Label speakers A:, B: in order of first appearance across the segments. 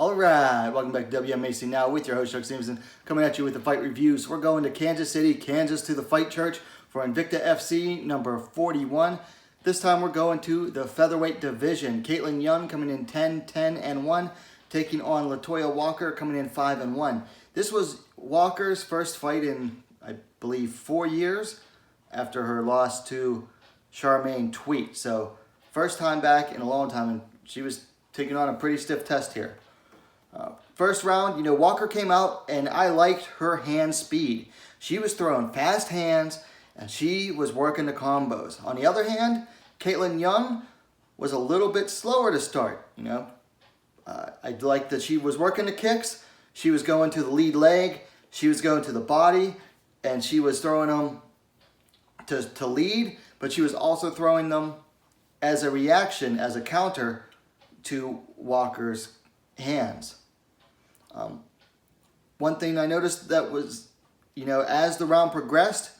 A: All right, welcome back to WMMA now with your host, Chuck Stevenson, coming at you with the fight reviews. We're going to Kansas City, Kansas to the Fight Church for Invicta FC number 41. This time we're going to the featherweight division. Kaitlin Young coming in 10-10-1, taking on Latoya Walker coming in 5-1. This was Walker's first fight in, I believe, 4 years after her loss to Charmaine Tweet. So first time back in a long time, and she was taking on a pretty stiff test here. First round, Walker came out, and I liked her hand speed. She was throwing fast hands, and she was working the combos. On the other hand, Kaitlin Young was a little bit slower to start. I liked that she was working the kicks. She was going to the lead leg. She was going to the body, and she was throwing them to lead, but she was also throwing them as a reaction, as a counter to Walker's hands. One thing I noticed that was, as the round progressed,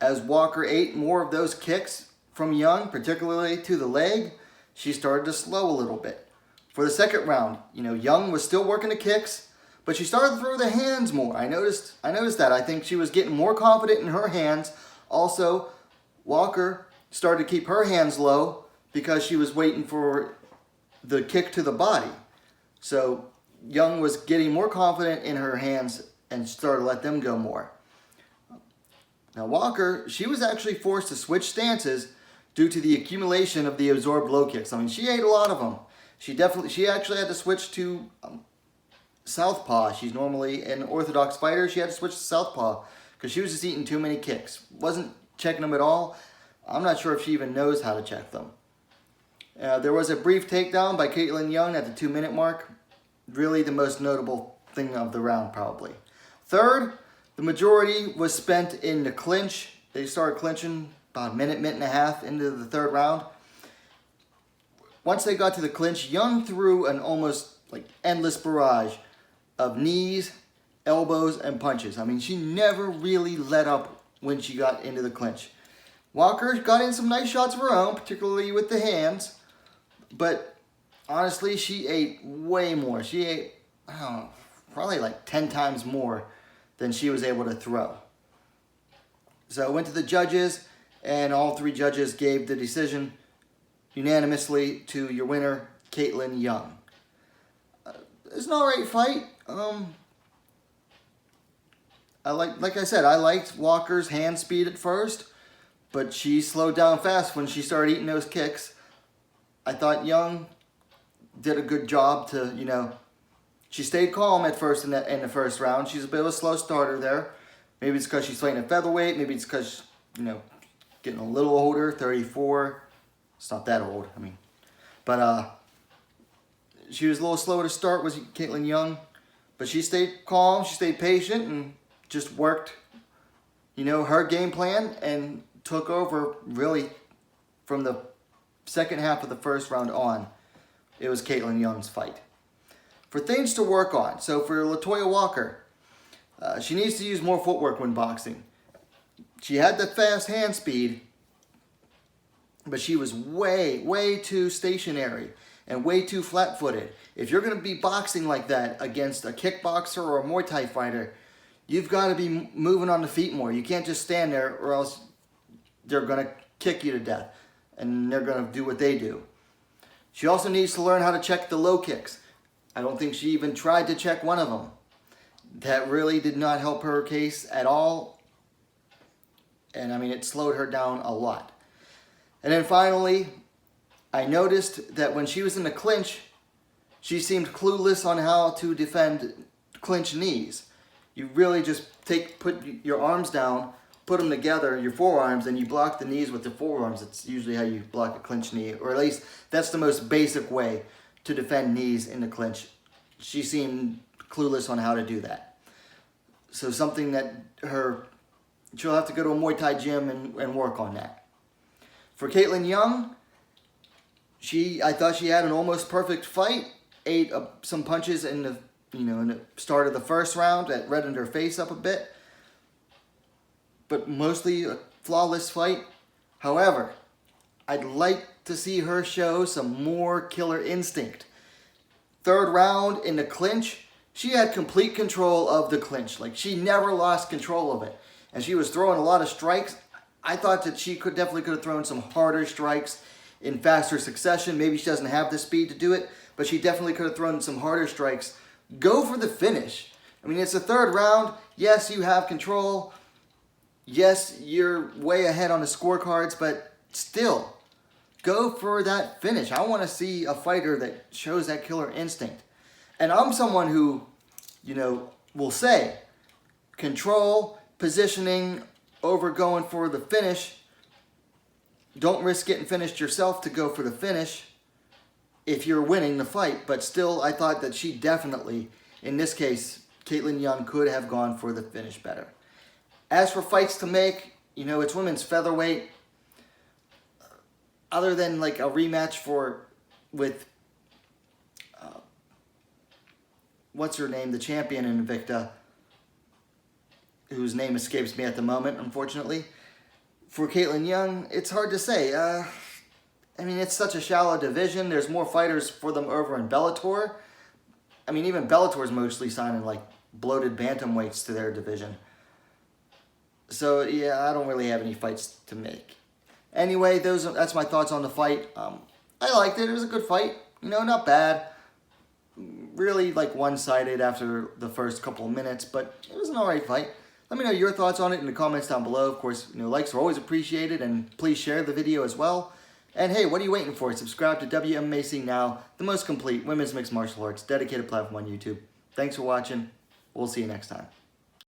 A: as Walker ate more of those kicks from Young, particularly to the leg, she started to slow a little bit. For the second round, Young was still working the kicks, but she started to throw the hands more. I noticed that. I think she was getting more confident in her hands. Also, Walker started to keep her hands low because she was waiting for the kick to the body. So Young was getting more confident in her hands and started to let them go more. Now Walker, she was actually forced to switch stances due to the accumulation of the absorbed low kicks. I mean, she ate a lot of them. She actually had to switch to southpaw. She's normally an orthodox fighter. She had to switch to southpaw because she was just eating too many kicks. Wasn't checking them at all. I'm not sure if she even knows how to check them. There was a brief takedown by Kaitlin Young at the 2-minute mark. Really the most notable thing of the round, probably. Third, the majority was spent in the clinch. They started clinching about a minute and a half into the third round. Once they got to the clinch, Young threw an almost endless barrage of knees, elbows, and punches. I mean, she never really let up when she got into the clinch. Walker got in some nice shots of her own, particularly with the hands, but honestly, she ate way more. She ate, probably 10 times more than she was able to throw. So I went to the judges, and all three judges gave the decision unanimously to your winner, Kaitlin Young. It's an alright fight. Like I said, I liked Walker's hand speed at first, but she slowed down fast when she started eating those kicks. I thought Young did a good job to, she stayed calm at first in the first round. She's a bit of a slow starter there. Maybe it's because she's fighting a featherweight. Maybe it's because, getting a little older, 34. It's not that old, But she was a little slower to start, was Kaitlin Young. But she stayed calm, she stayed patient, and just worked, her game plan and took over really from the second half of the first round on. It was Kaitlin Young's fight. For things to work on, so for Latoya Walker, she needs to use more footwork when boxing. She had the fast hand speed, but she was way too stationary and way too flat-footed. If you're going to be boxing like that against a kickboxer or a Muay Thai fighter, you've got to be moving on the feet more. You can't just stand there, or else they're going to kick you to death, and they're going to do what they do. She also needs to learn how to check the low kicks. I don't think she even tried to check one of them. That really did not help her case at all. And it slowed her down a lot. And then finally, I noticed that when she was in the clinch, she seemed clueless on how to defend clinch knees. You really just put your arms down, put them together, your forearms, and you block the knees with the forearms. It's usually how you block a clinch knee, or at least that's the most basic way to defend knees in the clinch. She seemed clueless on how to do that. So something that she'll have to go to a Muay Thai gym and work on that. For Kaitlin Young, I thought she had an almost perfect fight. Ate some punches in the start of the first round that reddened her face up a bit. But mostly a flawless fight. However, I'd like to see her show some more killer instinct. third round in the clinch, she had complete control of the clinch. Like, she never lost control of it. And she was throwing a lot of strikes. I thought that she definitely could have thrown some harder strikes in faster succession. Maybe she doesn't have the speed to do it, but she definitely could have thrown some harder strikes. Go for the finish. I mean, it's the third round. Yes, you have control. Yes, you're way ahead on the scorecards, but still, go for that finish. I want to see a fighter that shows that killer instinct. And I'm someone who, will say control, positioning, over going for the finish. Don't risk getting finished yourself to go for the finish if you're winning the fight. But still, I thought that she definitely, in this case, Kaitlin Young could have gone for the finish better. As for fights to make, it's women's featherweight. Other than like a rematch with what's her name, the champion in Invicta, whose name escapes me at the moment, unfortunately. For Kaitlin Young, it's hard to say. It's such a shallow division. There's more fighters for them over in Bellator. Even Bellator's mostly signing like bloated bantamweights to their division. So, yeah, I don't really have any fights to make. Anyway, that's my thoughts on the fight. I liked it. It was a good fight. Not bad. Really, like, one-sided after the first couple of minutes, but it was an alright fight. Let me know your thoughts on it in the comments down below. Of course, likes are always appreciated, and please share the video as well. And hey, what are you waiting for? Subscribe to WMMA Now, the most complete women's mixed martial arts dedicated platform on YouTube. Thanks for watching. We'll see you next time.